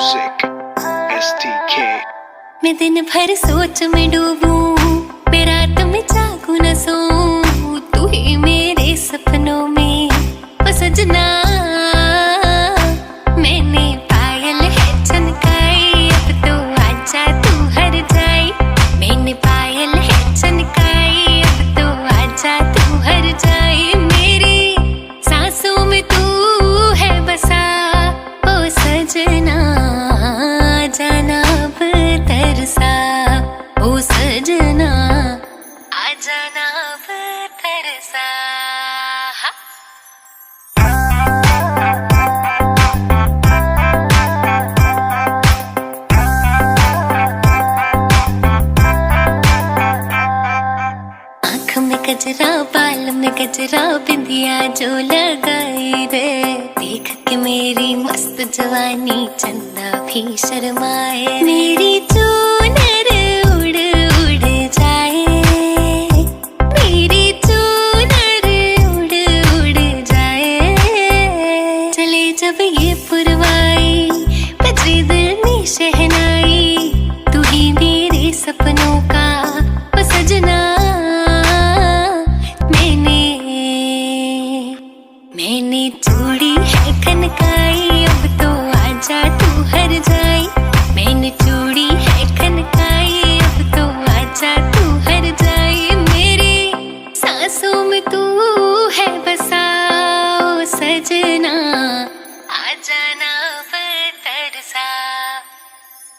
Music STK। मैं दिन भर सोच में डूबूं, मैं रात में जागूं न सोऊं, तू ही मेरे सपनों में ओ सजना। मैंने पायल है चनकाई, अब तो आजा तू हर जाई। मैंने पायल है चनकाई, अब तो आजा तू हर जाई। मेरी सांसों में तू है बसा ओ सजना, जाना अब तरसा ओ सजना, आ जाना अब तरसा। आँख में गजरा, बाल में गजरा, बिंदिया जो लगाई रे, देख के मेरी मस्त जवानी चंदा भी शर्माए। मेरी जो